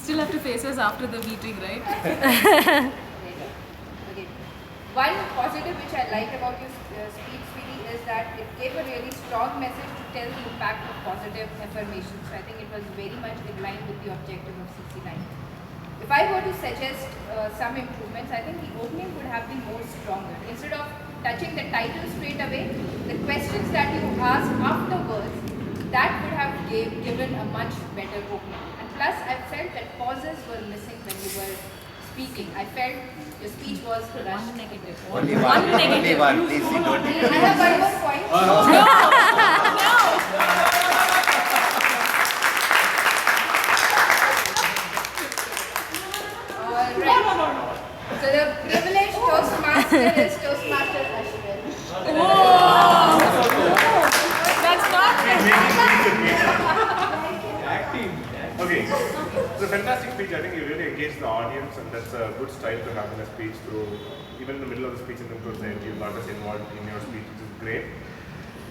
still have to face us after the meeting, right? Okay. One positive which I liked about your speech, Sweetie, is that it gave a really strong message to tell the impact of positive affirmations. So I think it was very much in line with the objective of 69. If I were to suggest some improvements, I think the opening could have been more stronger. Instead of touching the title straight away, the questions that you asked afterwards, that could have given a much better opening. And plus, I felt that pauses were missing when you were speaking. I felt your speech was rushed. Only one. Only one. Please, you don't. I have one more point. Alright. So the privileged Toastmaster is Toastmaster Ashwin. That's not Acting. Okay. It's a fantastic speech. I think you really engage the audience, and that's a good style to have in a speech. Through even in the middle of the speech and then towards the end, you got us involved in your speech, which is great.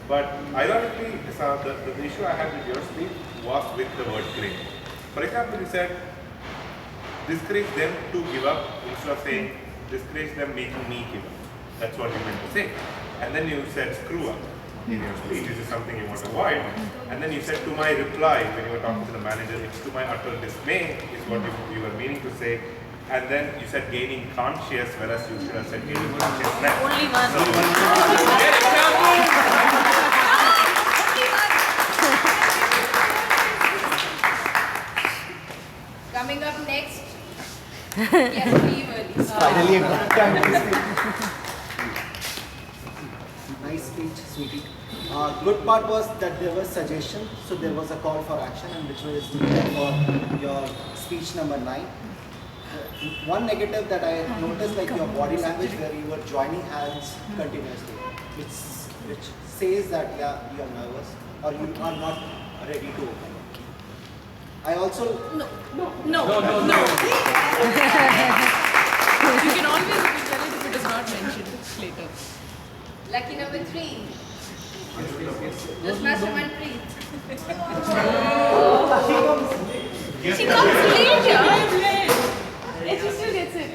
But ironically, the issue I had with your speech was with the word great. For example, you said discourage them to give up instead of saying discourage them making me give up. That's what you meant to say. And then you said screw up in your speech, which is something you want to avoid. And then you said to my reply when you were talking to the manager, it's to my utter dismay is what you were meaning to say. And then you said gaining conscious, whereas you should have said gaining consciousness. only one. Coming up next, yes, leave early. Finally, a good time to speak. Nice speech, Sweetie. Good part was that there was suggestion, so there was a call for action, and which was needed for your speech number 9. One negative that I noticed, like your body language, where you were joining hands continuously, which says that yeah, you are nervous or you are not ready to open. I also No. You can always tell it if it is not mentioned later. Lucky number 3. Toastmaster Manpreet. She comes later. And she still gets it.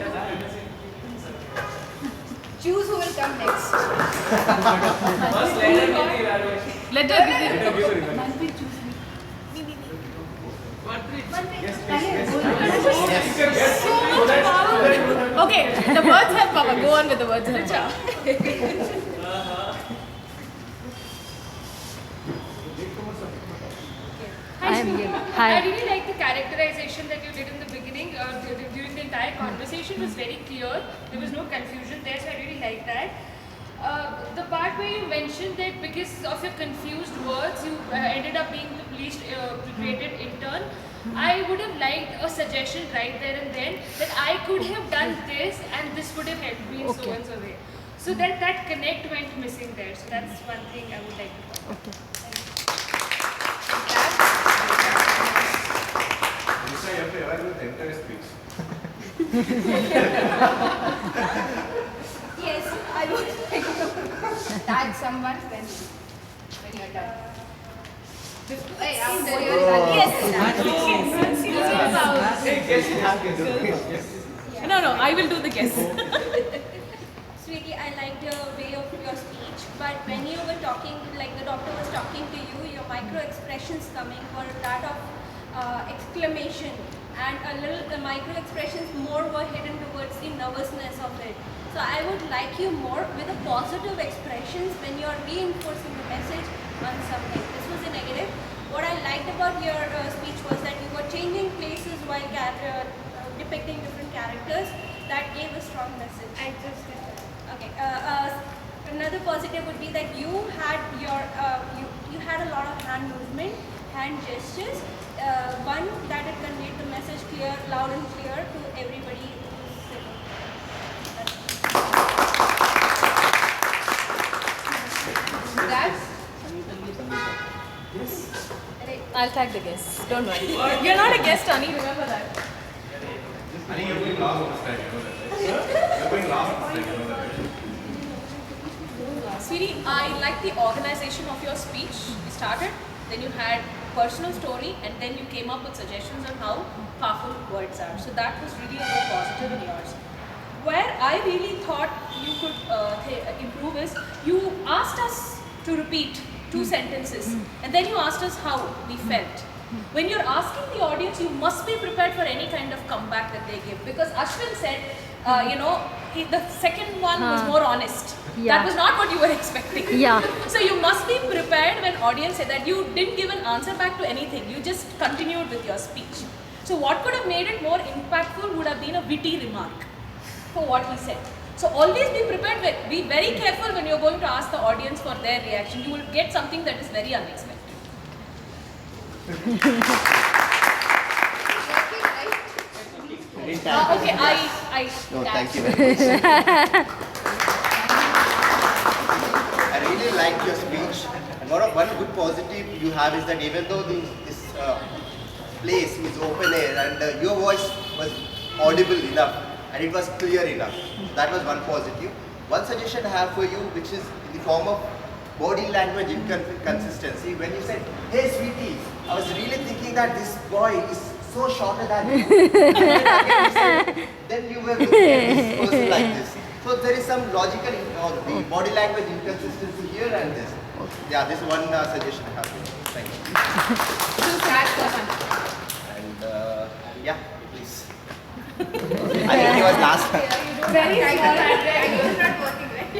Choose who will come next. Let her give it. Manpreet, choose me. So much power. Okay, the words have power. Go on with the words have power. I Hi. really like the characterization that you did in the beginning. During the entire conversation was very clear. There was no confusion there, so I really like that. The part where you mentioned that because of your confused words, you ended up being the police created intern. I would have liked a suggestion right there and then that I could have done this and this would have helped me in so and so way. So that connect went missing there. So that's one thing I would like to point out. Lisa, you have to arrive with the entire speech. Yes, I would like to tag someone when you're done. Hey, after you're done. Yes. No, I will do the guess. Sweetie, I liked your way of your speech, but when you were talking, like the doctor was talking to you, your micro expressions coming were that of exclamation, and a little the micro expressions more were hidden towards the nervousness of it. So I would like you more with the positive expressions when you are reinforcing the message on something. This was a negative. What I liked about your speech was that you were changing places while depicting different characters. That gave a strong message. I just did that. Okay. Another positive would be that you had your you had a lot of hand movement, hand gestures. One that it conveyed the message clear, loud and clear to everybody who's sitting. That's I'll tag the guest. Don't worry. You're not a guest, Ani. Remember that. I think you're going last this time, you know that, right? You're going last this time, you know that, right? Sweetie, I like the organization of your speech. You started, then you had personal story, and then you came up with suggestions on how powerful words are. So that was really a good positive in yours. Where I really thought you could improve is you asked us to repeat two sentences, and then you asked us how we felt. When you're asking the audience, you must be prepared for any kind of comeback that they give, because Ashwin said, the second one was more honest. Yeah. That was not what you were expecting. Yeah. So you must be prepared when audience say that you didn't give an answer back to anything. You just continued with your speech. So what could have made it more impactful would have been a witty remark for what he said. So always be prepared. Be very careful when you're going to ask the audience for their reaction. You will get something that is very unexpected. Okay, No, yeah. thank you very much. I really liked your speech. And one good positive you have is that even though this place is open air and your voice was audible enough and it was clear enough. That was one positive. One suggestion I have for you, which is in the form of body language inconsistency. When you said, "Hey sweetie," I was really thinking that this boy is so shorter than you. Then you were looking at this person like this. So there is some logical the body language inconsistency here and this. Yeah, this is one suggestion I have for you. Thank you. And yeah, please. I think he was last. Very small. It's not working, right?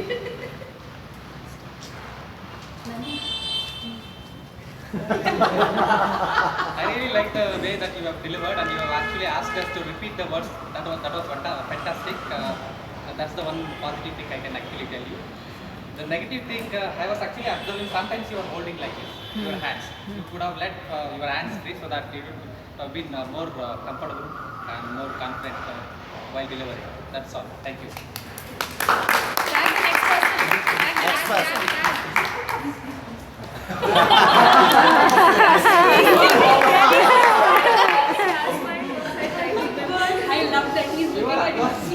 I really like the way that you have delivered, and you have actually asked us to repeat the words. That was fantastic. That's the one positive thing I can actually tell you. The negative thing, I was actually observing sometimes you are holding like this, your hands. You could have let your hands free so that you would have been more comfortable and more confident while delivering. That's all. Thank you. Next person. I love that he's looking at us.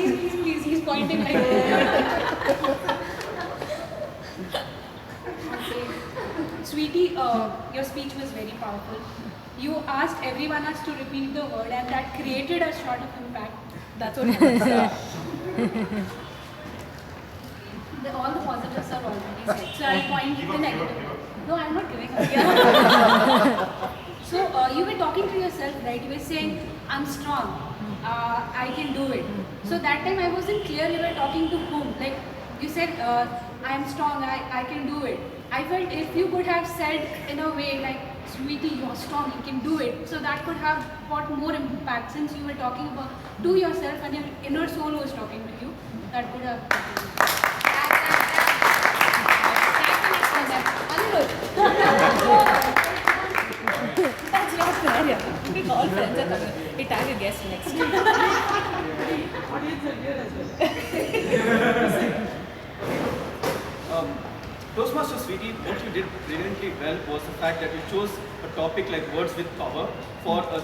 He's pointing like Sweetie, your speech was very powerful. You asked everyone else to repeat the word, and that created a sort of impact. That's what happens. All the positives are already said, so I'll point the negative. No, I'm not giving up. So you were talking to yourself, right? You were saying, "I'm strong. I can do it." So that time I wasn't clear. You were talking to whom? Like you said, "I'm strong. I can do it." I felt if you could have said in a way like, "Sweetie, you're strong. You can do it." So that could have got more impact, since you were talking about to yourself and your inner soul was talking to you. That could have. That's your scenario. We all friends are coming. We tag a guest next. Toastmaster Sweetie, what you did brilliantly well was the fact that you chose a topic like words with power for a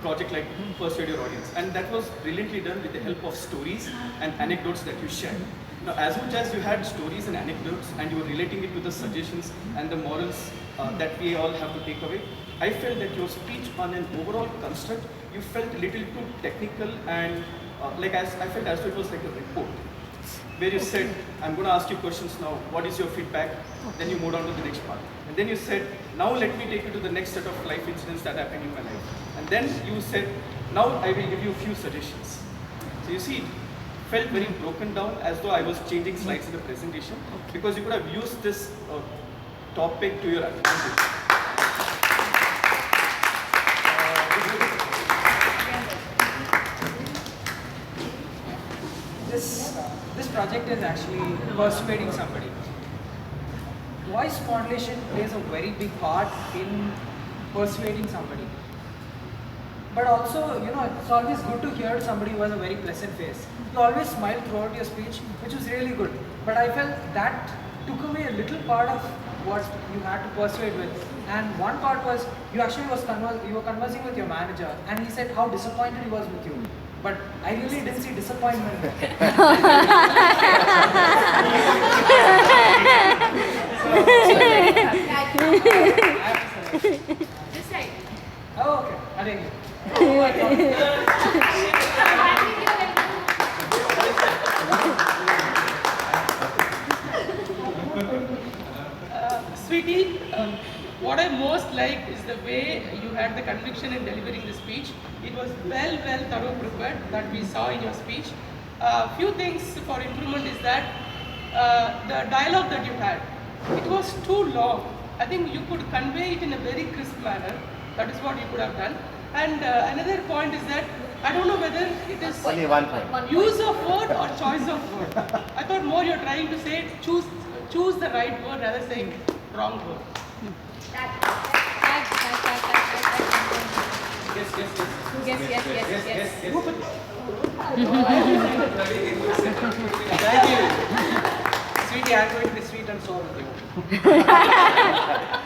project like Persuade Your Audience, and that was brilliantly done with the help of stories and anecdotes that you shared. Now, as much as you had stories and anecdotes and you were relating it to the suggestions and the morals that we all have to take away, I felt that your speech on an overall construct, you felt a little too technical and I felt as though it was like a report, where you said, "I'm going to ask you questions now, what is your feedback?" Then you moved on to the next part. And then you said, "Now let me take you to the next set of life incidents that happened in my life." And then you said, "Now I will give you a few suggestions." So you see, it felt very broken down, as though I was changing slides in the presentation, because you could have used this topic to your advantage. This project is actually persuading somebody. Voice modulation plays a very big part in persuading somebody. But also, it's always good to hear somebody who has a very pleasant face. You always smile throughout your speech, which was really good. But I felt that took away a little part of what you had to persuade with. And one part was, you were conversing with your manager, and he said how disappointed he was with you. But I really didn't see disappointment. Just Oh, okay. Arrange it. Sweetie, what I most like is the way you had the conviction in delivering the speech. It was well thorough prepared that we saw in your speech. Few things for improvement is that the dialogue that you had, it was too long. I think you could convey it in a very crisp manner. That is what you could have done. And another point is that I don't know whether it is Only one point. use of word or choice of word. I thought more you're trying to say choose the right word rather than saying wrong word. Yes. Thank you. Sweetie, I'm going to be sweet and sour with you.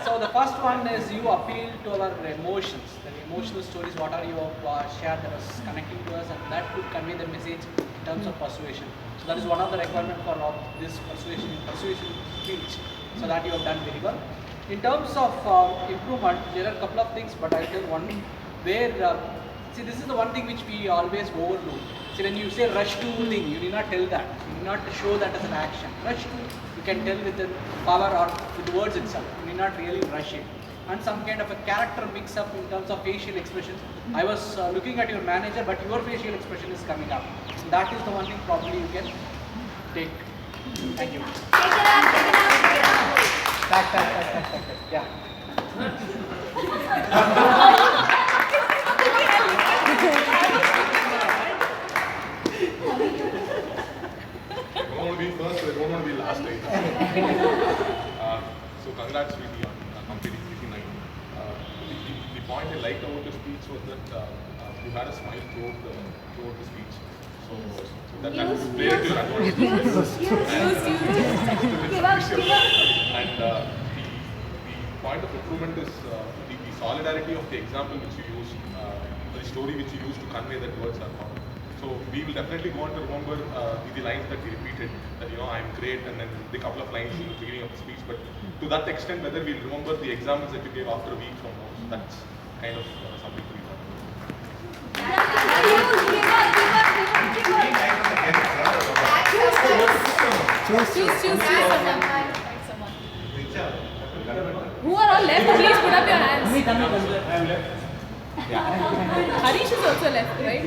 So the first one is you appeal to our emotions. The emotional stories, what are you shared that was connecting to us, and that could convey the message in terms of persuasion. So that is one of the requirements for this persuasion speech. So that you have done very well. In terms of improvement, there are a couple of things, but I'll tell one where, see, this is the one thing which we always overlook. See, when you say rush to thing, you need not tell that. You need not show that as an action. Rush to, you can tell with the power or with words itself. You need not really rush it. And some kind of a character mix up in terms of facial expressions. I was looking at your manager, but your facial expression is coming up. So that is the one thing probably you can take. Thank you. Yeah. I don't want to be first, I don't want to be last either. So congrats Sweetie on completing CC9. The point I liked about the speech was that you had a smile throughout the speech. So that kind of played to your advantage. And the point of improvement is the solidarity of the example which you used, the story which you used to convey that words are found. So we will definitely want to remember the lines that we repeated, that I'm great, and then the couple of lines in the beginning of the speech. But to that extent, whether we'll remember the examples that you gave after a week from now, so that's kind of something to be done. Who are all left? Please put up your hands. Harish is also left, right?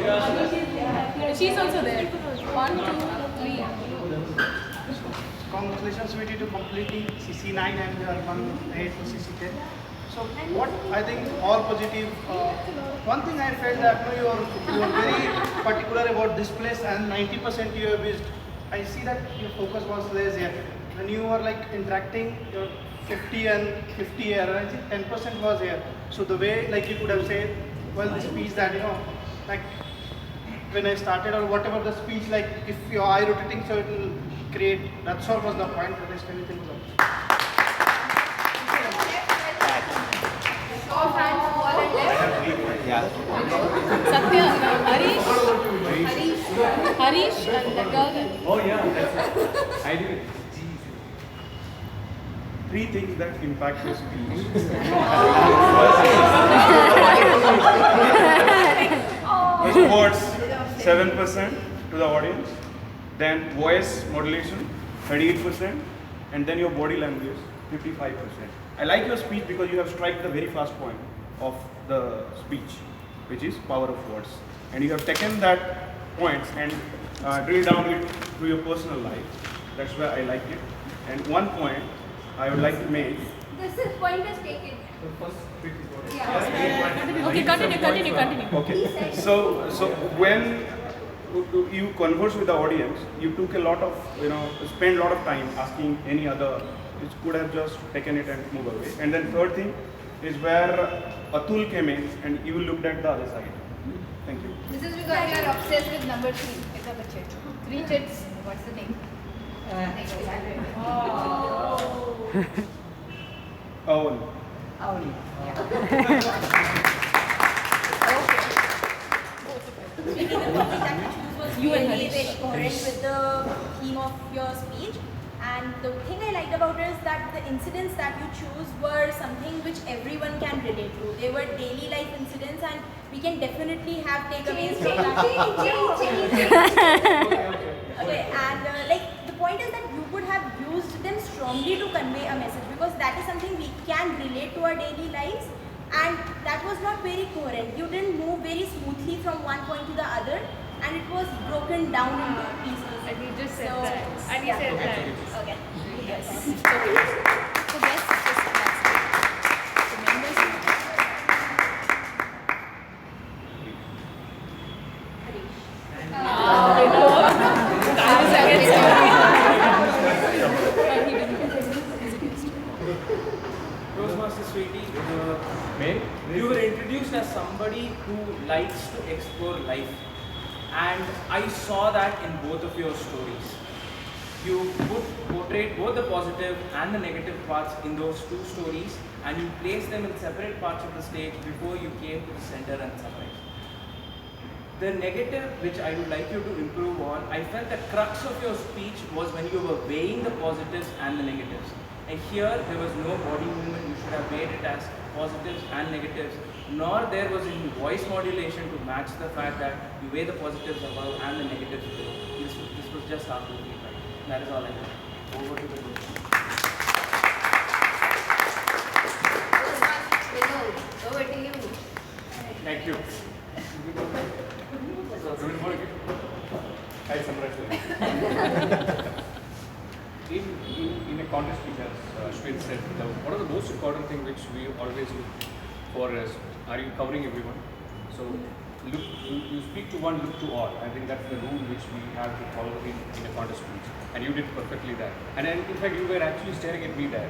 She's also there. 1, 2, 3. Congratulations, Sweetie, to completing CC9 and you are 1 ahead for CC10. So what I think all positive. One thing I felt that you are very particular about this place, and 90% you have used. I see that your focus was less here. When you were like interacting, your 50 and 50 here, and I think 10% was here. So the way like you could have said, well, the speech that like when I started or whatever the speech, like if your eye rotating, so it will create. That's all was the point. The rest everything was okay. Yeah. Satya, Harish, and the girl. Oh yeah, that's it. I did it. 3 things that impact your speech. First, words 7% to the audience, then voice modulation 38%, and then your body language 55%. I like your speech because you have struck the very first point of the speech, which is power of words, and you have taken that points and drilled down it to your personal life. That's why I like it. And one point I would like to make. This is point is taken. Okay, continue. Okay. So when you converse with the audience, you took a lot of, spend a lot of time asking any other, which could have just taken it and moved away. And then third thing is where Atul came in and you looked at the other side. Thank you. This is because you are obsessed with number 3. It's a budget. 3 chits. What's the name? Oh. You and Harish. Very coherent with the theme of your speech, And the thing I liked about it is that the incidents that you choose were something which everyone can relate to. They were daily life incidents, and we can definitely have takeaways from that. Okay, and like the point is that you could have used them strongly to convey a message, because that is something we can relate to our daily lives, and that was not very coherent. You didn't move very smoothly from one point to the other, and it was broken down into pieces. And he just said So, that. And he yeah. said that. Okay. Yes. So yes, the members. Toastmaster Sweetie, you were introduced as somebody who likes to explore life, and I saw that in both of your stories. You portrayed both the positive and the negative parts in those two stories, and you placed them in separate parts of the stage before you came to the center and summarized. The negative, which I would like you to improve on, I felt the crux of your speech was when you were weighing the positives and the negatives. And here, there was no body movement. You should have made it as positives and negatives, nor there was any voice modulation to match the fact that you weigh the positives above and the negatives below. This was just absolutely right. That is all I have. Over to the group. Over to you. Thank you. I summarize in a contest which, as Ashwin said, one of the most important things which we always look for is, are you covering everyone? So look, you speak to one, look to all. I think that's the rule which we have to follow in a contest speech. And you did perfectly that. And in fact, you were actually staring at me there.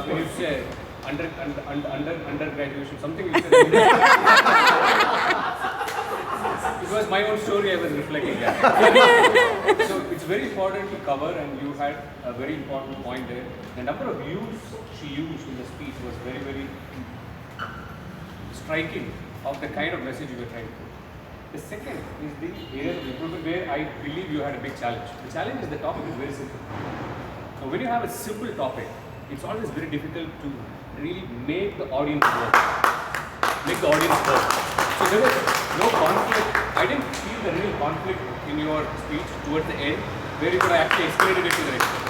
When you said under graduation, something you said. It was my own story I was reflecting that. So it's very important to cover, and you had a very important point there. The number of views she used in the speech was very, very striking of the kind of message you were trying to put. The second is the area of improvement where I believe you had a big challenge. The challenge is the topic is very simple. So when you have a simple topic, it's always very difficult to really make the audience work. So there was no conflict. I didn't feel the real conflict in your speech towards the end, where you could have actually escalated it to the next.